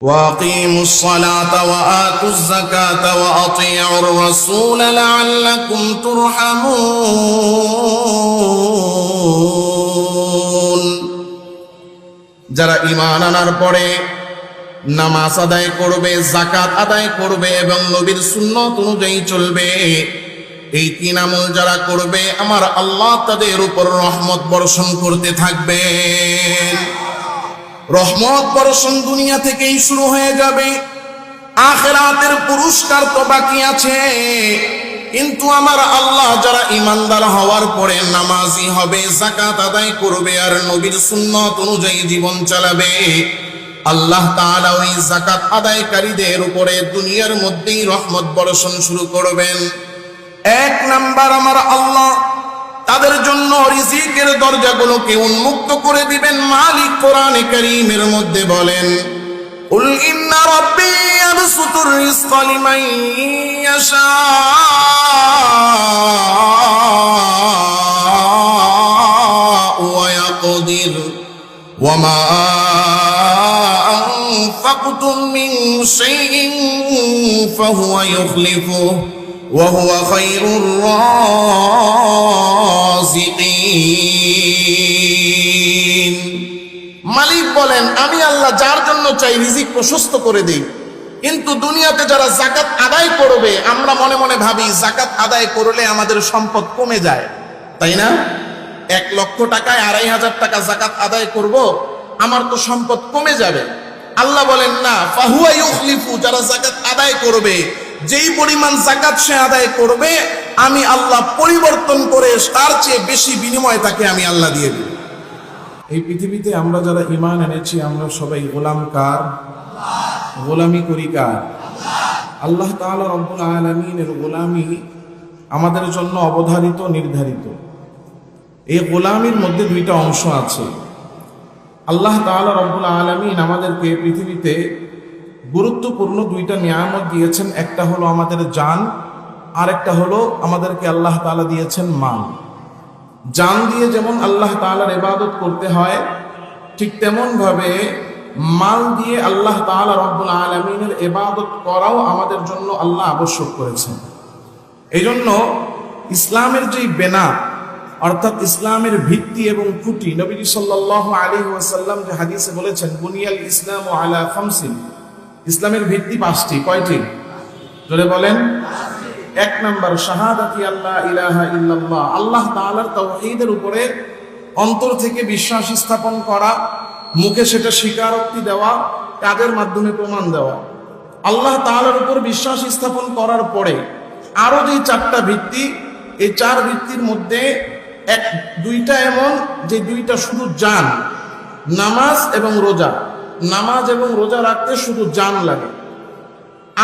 وأقيموا الصلاة وآتوا الزكاة وأطيعوا الرسول لعلكم ترحمون যারা ঈমান আনার পরে নামাজ আদায় করবে, যাকাত আদায় করবে এবং নবীর সুন্নাত অনুযায়ী চলবে, এই তিন আমল যারা করবে আমার আল্লাহ তাদের উপর রহমত বর্ষণ করতে থাকবেন। রহমত বর্ষণ দুনিয়া থেকেই শুরু হয়ে যাবে, আখিরাতের পুরস্কার তো বাকি আছে। কিন্তু আমার আল্লাহ যারা ঈমানদার হওয়ার পরে নামাজি হবে, যাকাত আদায় করবে আর নবীর সুন্নাত অনুযায়ী জীবন চালাবে, আল্লাহ তাআলা ওই যাকাত আদায়কারীদের উপরে দুনিয়ার মধ্যেই রহমত বর্ষণ শুরু করবেন। এক নাম্বার, আমার আল্লাহ তাদের জন্য রিজিকের দরজাগুলোকে উন্মুক্ত করে দিবেন। মালিক কোরআনে কারীমের মধ্যে বলেন, কুল ইন্না রাব্বী ইয়াবসুতুর রিজকা লিমান ইয়াশাউ ওয়া ইয়াকদির ওয়া মা আনফাকতুম মিন শাইইন ফাহুয়া ইউখলিফুহু ওয়া হুয়া খায়রুর রাযিকিন। মালিক বলেন, আমি আল্লাহ যার জন্য চাই রিজিক প্রশস্ত করে দেই। কিন্তু দুনিয়াতে যারা যাকাত আদায় করবে, আমরা মনে মনে ভাবি যাকাত আদায় করলে আমাদের সম্পদ কমে যায়, তাই না? 1 লক্ষ টাকায় 2,500 টাকা যাকাত আদায় করব, আমার তো সম্পদ কমে যাবে। আল্লাহ বলেন না, ফাহুয়া ইউখলিফু, যারা যাকাত আদায় করবে, যেই পরিমাণ যাকাত সে আদায় করবে আমি আল্লাহ পরিবর্তন করে তার চেয়ে বেশি বিনিময় তাকে আমি আল্লাহ দিয়ে দেব। এই পৃথিবীতে আমরা যারা ঈমান এনেছি, আমরা সবাই গোলাম কার? গোলামি করি কার? আল্লাহ তাআলা রব্বুল আলামিনের গোলামি আমাদের জন্য অবধারিত, নির্ধারিত। এই গোলামির মধ্যে 2টা অংশ আছে। আল্লাহ তাআলা রব্বুল আলামিন আমাদেরকে পৃথিবীতে গুরুত্বপূর্ণ 2টা নিয়ামত দিয়েছেন। একটা হলো আমাদের জান, আর একটা হলো আমাদেরকে আল্লাহ তাআলা দিয়েছেন মাল। জান দিয়ে যেমন আল্লাহ তাআলার ইবাদত করতে হয়, ঠিক তেমন ভাবে মাল দিয়ে আল্লাহ তাআলা রব্বুল আলামিনের ইবাদত করাও আমাদের জন্য আল্লাহ আবশ্যক করেছেন। এই জন্য ইসলামের যেই বেনা, অর্থাৎ ইসলামের ভিত্তি এবং খুঁটি, নবীজি সাল্লাল্লাহু আলাইহি ওয়াসাল্লাম যে হাদিসে বলেছেন, বুনিয়াল ইসলামু আলা খামসিন, ইসলামের ভিত্তি 5টি। কয়টি? জোরে বলেন। 1 নাম্বার, শাহাদাতি আল্লাহ ইলাহা ইল্লাল্লাহ, আল্লাহ তাআলার তাওহীদের উপরে অন্তর থেকে বিশ্বাস স্থাপন করা, মুখে সেটা স্বীকারোক্তি দেওয়া, কাজের মাধ্যমে প্রমাণ দেওয়া। আল্লাহ তাআলার উপর বিশ্বাস স্থাপন করার পরে আরো যে 4টা ভিত্তি, এই 4 ভিত্তির মধ্যে 2টা এমন যে 2টা শুধু জান, নামাজ এবং রোজা। নামাজ এবং রোজা রাখতে শুধু জান লাগে।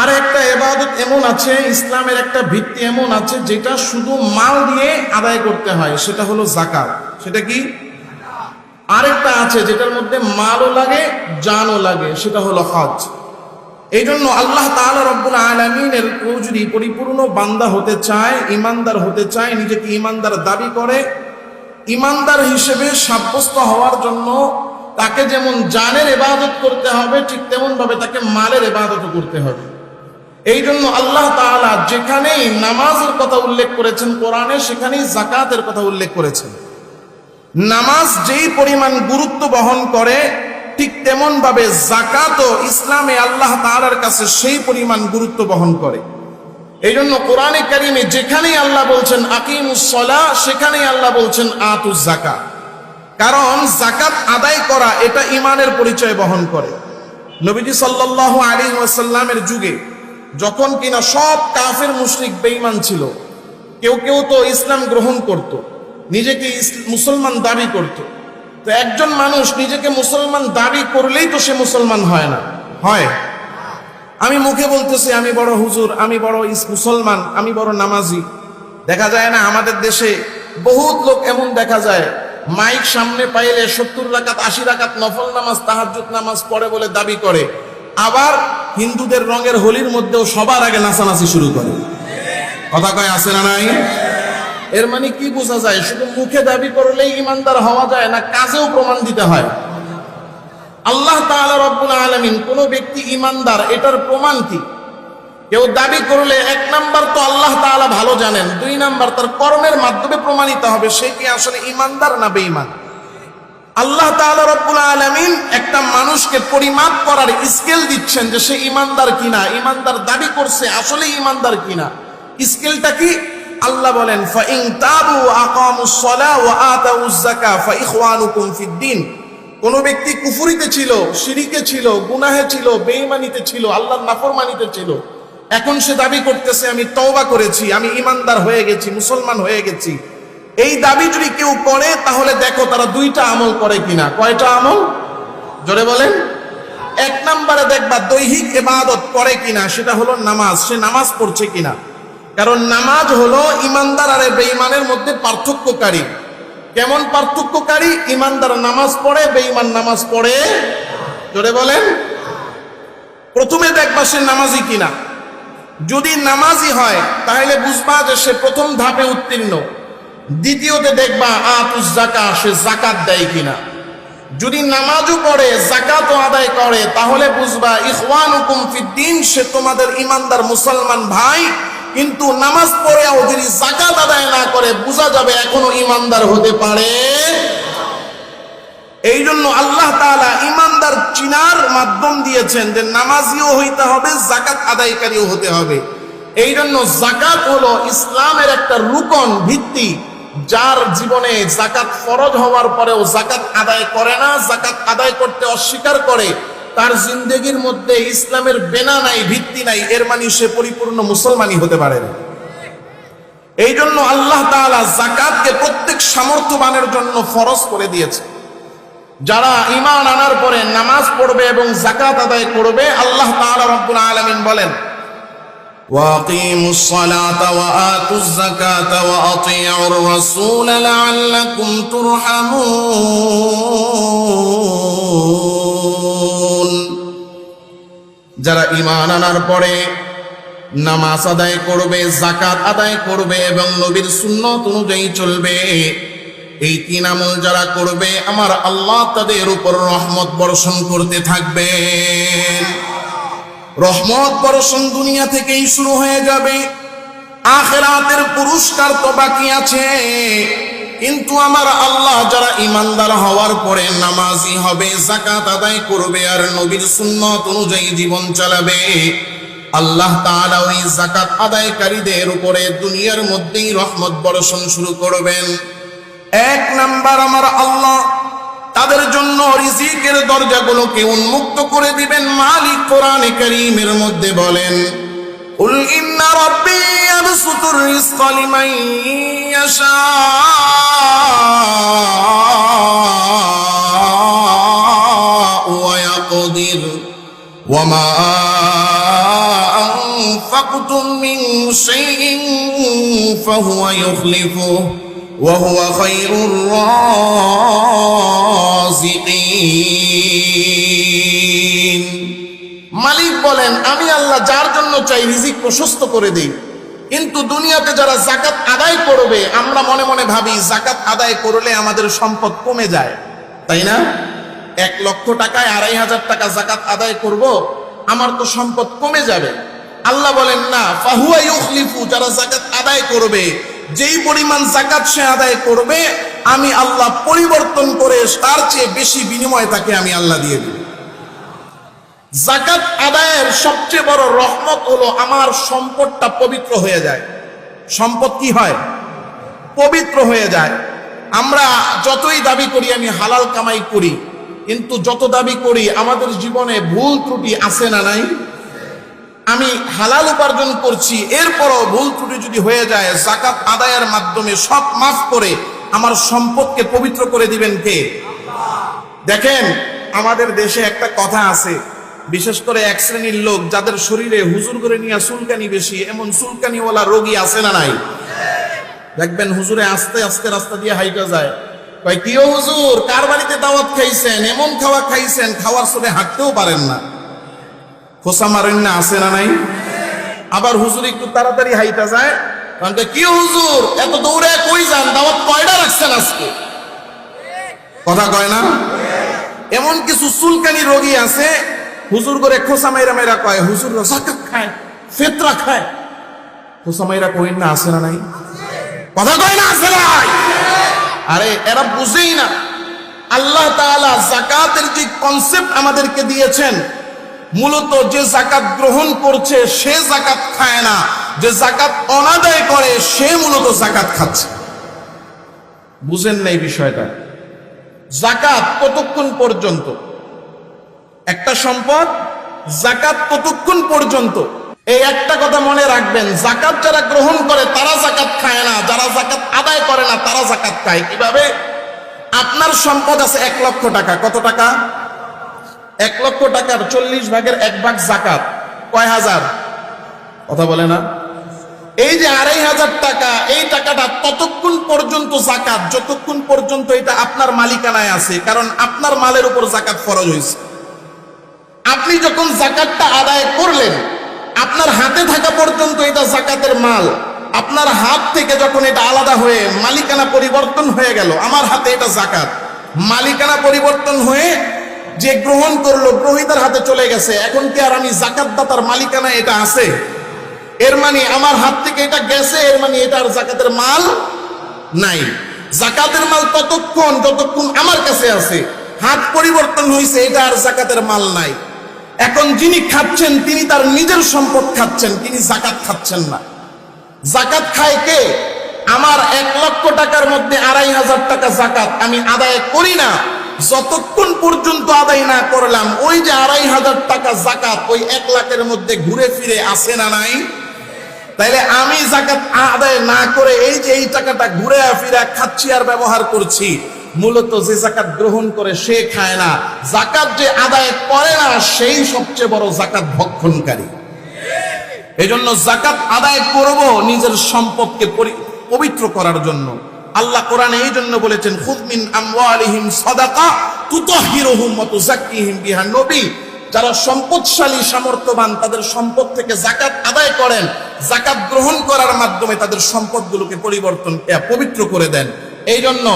আর একটা ইবাদত এমন আছে, ইসলামের একটা ভিত্তি এমন আছে যেটা শুধু মাল দিয়ে আদায় করতে হয়, সেটা হলো যাকাত। সেটা কি? আরেকটা আছে যেটার মধ্যে মালও লাগে, জানও লাগে, সেটা হলো হজ। এই জন্য আল্লাহ তাআলা রব্বুল আলামিনের কেউ যদি পরিপূর্ণ বান্দা হতে চায়, ঈমানদার হতে চায়, নিজেকে ঈমানদার দাবি করে, ঈমানদার হিসেবে সাব্যস্ত হওয়ার জন্য তাকে যেমন জানের ইবাদত করতে হবে, ঠিক তেমন ভাবে তাকে মালের ইবাদতও করতে হবে। এই জন্য আল্লাহ তাআলা যেখানেই নামাজের কথা উল্লেখ করেছেন কোরআনে, সেখানেই যাকাতের কথা উল্লেখ করেছেন। নামাজ যেই পরিমাণ গুরুত্ব বহন করে, ঠিক তেমন ভাবে যাকাতও ইসলামে আল্লাহ তাআলার কাছে সেই পরিমাণ গুরুত্ব বহন করে। এই জন্য কোরআনে কারীমে যেখানেই আল্লাহ বলছেন আকিমুস সালাহ, সেখানেই আল্লাহ বলছেন আতুজ যাকাত। কারণ যাকাত আদায় করা এটা ঈমানের পরিচয় বহন করে। নবীজি সাল্লাল্লাহু আলাইহি ওয়াসাল্লামের যুগে যখন কিনা সব কাফের মুশরিক বেঈমান ছিল, কেউ কেউ তো ইসলাম গ্রহণ করত, নিজেকে মুসলমান দাবি করত। তো একজন মানুষ নিজেকে মুসলমান দাবি করলেই তো সে মুসলমান হয় না, হয়? আমি মুখে বলতেছি আমি বড় হুজুর, আমি বড় মুসলমান, আমি বড় নামাজি। দেখা যায় না আমাদের দেশে বহুত লোক এমন দেখা যায়, মাইক সামনে পাইলে 70 রাকাত 80 রাকাত নফল নামাজ, তাহাজ্জুদ নামাজ পড়ে বলে দাবি করে। আবার হিন্দুদের রঙের হোলির মধ্যেও সবার আগে নাচানাচি শুরু করে। কথা কয় আছে না নাই? এর মানে কি বোঝা যায়? শুধু মুখে দাবি করলেই ঈমানদার হওয়া যায় না, কাজেও প্রমাণ দিতে হয়। আল্লাহ তাআলা রব্বুল আলামিন, কোন ব্যক্তি ইমানদার এটার প্রমাণ কি? কেউ দাবি করলে এক নাম্বার তো আল্লাহ তাআলা ভালো জানেন, দুই নাম্বার তার কর্মের মাধ্যমে প্রমাণিত হবে সে কি আসলে ইমানদার না বেঈমান। আল্লাহ তাআলা রব্বুল আলামিন একটা মানুষকে পরিমাপ করার স্কেল দিচ্ছেন যে সে ইমানদার কিনা, ইমানদার দাবি করছে আসলে ইমানদার কিনা। স্কেলটা কি? আল্লাহ বলেন ফাইন তাবু আকামুস সালাহ ওয়া আতাউজ যাকাহ ফাইখওয়ানুকুম ফিদ্দিন। কোন ব্যক্তি কুফরিতে ছিল, শিরিকে ছিল, গুনাহে ছিল, বেঈমানিতে ছিল, আল্লাহর নাফরমানিতে ছিল, এখন সে দাবি করতেছে আমি তওবা করেছি, আমি ইমানদার হয়ে গেছি, মুসলমান হয়ে গেছি। এই দাবি যদি কেউ করে তাহলে দেখো তারা দুইটা আমল করে কিনা। কয়টা আমল? জোরে বলেন। এক নম্বরে দেখবা দৈহিক ইবাদত করে কিনা, সেটা হলো নামাজ, সে নামাজ পড়ছে কিনা। কারণ নামাজ হলো ইমানদার আর বেঈমানের মধ্যে পার্থক্যকারী। কেমন পার্থক্যকারী? ইমানদার নামাজ পড়ে, বেঈমান নামাজ পড়ে। জোরে বলেন। প্রথমে দেখবা সে নামাজি কিনা। যদি নামাজি হয় তাহলে বুঝবা যে সে প্রথম ধাপে উত্তীর্ণ। দ্বিতীয়তে দেখবা আতুজ যাকাহ, সে যাকাত দেয় কিনা। যদি নামাজও পড়ে, যাকাতও আদায় করে, তাহলে বুঝবা ইখওয়ানুকুম ফিদ্দিন, সে তোমাদের ইমানদার মুসলমান ভাই। কিন্তু নামাজ পড়েও যদি যাকাত আদায় না করে বোঝা যাবে এখনো ইমানদার হতে পারে। এই জন্য আল্লাহ তাআলা ইমানদার চিনার মাধ্যম দিয়েছেন যে নামাজিও হইতে হবে, যাকাত আদায়কারীও হতে হবে। এই জন্য যাকাত হলো ইসলামের একটা রুকন, ভিত্তি। যার জীবনে যাকাত ফরজ হওয়ার পরেও যাকাত আদায় করে না, যাকাত আদায় করতে অস্বীকার করে, তার জিন্দেগির মধ্যে ইসলামের বেনা নাই, ভিত্তি নাই, এর মানে সে পরিপূর্ণ মুসলমানই হতে পারে না। এই জন্য আল্লাহ তাআলা যাকাতকে প্রত্যেক সামর্থ্যবানের জন্য ফরজ করে দিয়েছে। যারা ঈমান আনার পরে নামাজ পড়বে এবং যাকাত আদায় করবে, আল্লাহ তাআলা রব্বুল আলামিন বলেন ওয়াকিমুস সালাতা ওয়া আতুজ যাকাতা ওয়া আতিউর রাসূল লাআল্লাকুম তুরহামুন। যারা ঈমান আনার পরে নামাজ আদায় করবে, যাকাত আদায় করবে এবং নবীর সুন্নাত অনুযায়ী চলবে, এই তিন আমল যারা করবে আমার আল্লাহ তাদের উপর রহমত বর্ষণ করতে থাকবেন। রহমত বর্ষণ দুনিয়া থেকেই শুরু হয়ে যাবে, আখিরাতের পুরস্কার তো বাকি আছে। কিন্তু আমার আল্লাহ যারা ইমানদার হওয়ার পরে নামাজি হবে, যাকাত আদায় করবে আর নবীর সুন্নাত অনুযায়ী জীবন চালাবে, আল্লাহ তাআলা ওই যাকাত আদায়কারীদের উপরে দুনিয়ার মধ্যেই রহমত বর্ষণ শুরু করবেন। এক নাম্বার আমার আল্লাহ তাদের জন্য রিজিকের দরজাগুলোকে উন্মুক্ত করে দিবেন। মালিক কোরআনে কারীমের মধ্যে বলেন কুল ইন্না রাব্বী ইয়াবসুতুর রিজকা লিমান ইয়াশাউ ওয়া ইয়াকদির ওয়া মা আনফাকতুম মিন শাইইন ফাহুয়া ইউখলিফুহু وهو خير الرازقين। মালিক বলেন আমি আল্লাহ যার জন্য চাই রিজিক প্রশস্ত করে দেই। কিন্তু দুনিয়াতে যারা যাকাত আদায় করবে, আমরা মনে মনে ভাবি যাকাত আদায় করলে আমাদের সম্পদ কমে যায়, তাই না? 1 লক্ষ টাকায় 2,500 টাকা যাকাত আদায় করব, আমার তো সম্পদ কমে যাবে। আল্লাহ বলেন না, ফাহুয়া ইউখলিফু, যারা যাকাত আদায় করবে, যেই পরিমাণ যাকাত সে আদায় করবে আমি আল্লাহ পরিবর্তন করে তার চেয়ে বেশি বিনিময় তাকে আমি আল্লাহ দিয়ে দেব। যাকাত আদায়ের সবচেয়ে বড় রহমত হলো আমার সম্পদটা পবিত্র হয়ে যায়। সম্পদ কি হয়? পবিত্র হয়ে যায়। আমরা যতই দাবি করি আমি হালাল কামাই করি, কিন্তু যত দাবি করি আমাদের জীবনে ভুল ত্রুটি আছে না নাই? আমি হালাল উপার্জন করছি, এরপরও ভুল ত্রুটি যদি হয়ে যায়, যাকাত আদায়ের মাধ্যমে সব মাফ করে আমার সম্পদকে পবিত্র করে দিবেন কে? দেখেন আমাদের দেশে একটা কথা আছে, বিশেষ করে এক শ্রেণীর লোক যাদের শরীরে হুজুর করে নিয়ে চুলকানি বেশি, এমন চুলকানিওয়ালা রোগী আছে না নাই? দেখবেন হুজুরে আস্তে আস্তে রাস্তা দিয়ে হাইটা যায়, কয় কি ও হুজুর কার বাড়িতে দাওয়াত খাইছেন, এমন খাওয়া খাইছেন খাওয়ার সঙ্গে হাঁটতেও পারেন না, খোসা মারেন না, আছে না নাই? আবার হুজুর একটু তাড়াতাড়ি হাইটা যায়, কারণ কি হুজুর এত দৌড়ে কই যান, দাওয়াত কয়টা রাখছেন আজকে? কথা কয় না? এমন কিছু চুলকানি রোগী আছে, হুজুর করে খোসা মাইরা মাইরা কয় হুজুর যাকাত খায়, ফিতরা খায়। খোসা মাইরা কইন না, আছে না নাই? কথা কয় না, আছে নাই? আরে এরা বুঝেই না আল্লাহ তাআলা যাকাতের যে কনসেপ্ট আমাদেরকে দিয়েছেন, মূলত যে যাকাত গ্রহণ করছে সে যাকাত খায় না, যে যাকাত অনাদায় করে সে মূলত যাকাত খাচ্ছে। বুঝেন না এই বিষয়টা? যাকাত কতক্ষণ পর্যন্ত একটা সম্পদ, যাকাত কতক্ষণ পর্যন্ত? এই একটা কথা মনে রাখবেন, যাকাত যারা গ্রহণ করে তারা যাকাত খায় না, যারা যাকাত আদায় করে না তারা যাকাত খায়। কিভাবে? আপনার সম্পদ আছে 1 লক্ষ টাকা। কত টাকা? 1 লক্ষ টাকার 40 ভাগের 1 ভাগ যাকাত। কয় হাজার? কথা বলে না? এই যে 2500 টাকা, এই টাকাটা ততক্ষণ পর্যন্ত যাকাত যতক্ষণ পর্যন্ত এটা আপনার মালিকানায় আছে, কারণ আপনার মালের উপর যাকাত ফরজ হয়েছে। আপনি যখন যাকাতটা আদায় করলেন, আপনার হাতে থাকা পর্যন্ত এটা যাকাতের মাল। আপনার হাত থেকে যখন এটা আলাদা হয়ে মালিকানা পরিবর্তন হয়ে গেল, আমার হাতে এটা যাকাত, মালিকানা পরিবর্তন হয়ে যে গ্রহণ করলো গ্রহীতার হাতে চলে গেছে, এখন কি আর আমি যাকাতদাতার মালিকানা এটা আছে? এর মানে আমার হাত থেকে এটা গেছে, এর মানে এটা আর যাকাতের মাল নাই। যাকাতের মাল ততক্ষণ যতক্ষণ আমার কাছে আছে, হাত পরিবর্তন হয়েছে, এটা আর যাকাতের মাল নাই। এখন যিনি খাচ্ছেন তিনি তার নিজের সম্পদ খাচ্ছেন, তিনি যাকাত খাচ্ছেন না। যাকাত খায় কে? আমার 1 লক্ষ টাকার মধ্যে 2500 টাকা যাকাত আমি আদায় করি না, যতক্ষণ পর্যন্ত আদায় না করলাম ওই যে 2500 টাকা যাকাত ওই 1 লাখের মধ্যে ঘুরে ফিরে আসে না নাই? তাইলে আমি যাকাত আদায় না করে এই যে এই টাকাটা ঘুরে ফিরে খাচ্ছি আর ব্যবহার করছি, মূলত যে যাকাত গ্রহণ করে সে খায় না, যাকাত যে আদায় করে না সেই সবচেয়ে বড় যাকাত ভক্ষণকারী। এজন্য যাকাত আদায় করব নিজের সম্পদকে পবিত্র করার জন্য। আল্লাহ কোরআনে এই জন্য বলেছেন, খুয মিন আমওয়ালিহিম সাদাকা তুতাহহিরুহুম ওয়া তুযাক্কিহিম বিহা। নবী যারা সম্পদশালী সামর্থ্যবান তাদের সম্পদ থেকে যাকাত আদায় করেন, যাকাত গ্রহণ করার মাধ্যমে তাদের সম্পদগুলোকে পবিত্র করে দেন। এই জন্য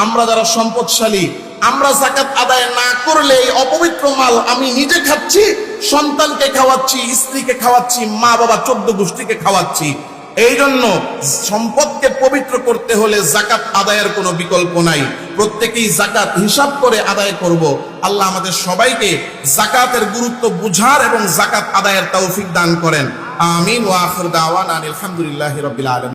আমরা যারা সম্পদশালী, আমরা যাকাত আদায় না করলে এই অপবিত্র মাল আমি নিজে খাচ্ছি, সন্তানকে খাওয়াচ্ছি, স্ত্রীকে খাওয়াচ্ছি, মা বাবা 14 গোষ্ঠীকে খাওয়াচ্ছি। এই জন্য সম্পদকে পবিত্র করতে হলে যাকাত আদায়ের কোনো বিকল্প নাই। প্রত্যেকেই যাকাত হিসাব করে আদায় করব। আল্লাহ আমাদের সবাইকে যাকাতের গুরুত্ব বুঝার এবং যাকাত আদায়ের তৌফিক দান করেন। আমিন ওয়া আখির দাওয়ানা আলহামদুলিল্লাহি রাব্বিল আলামিন।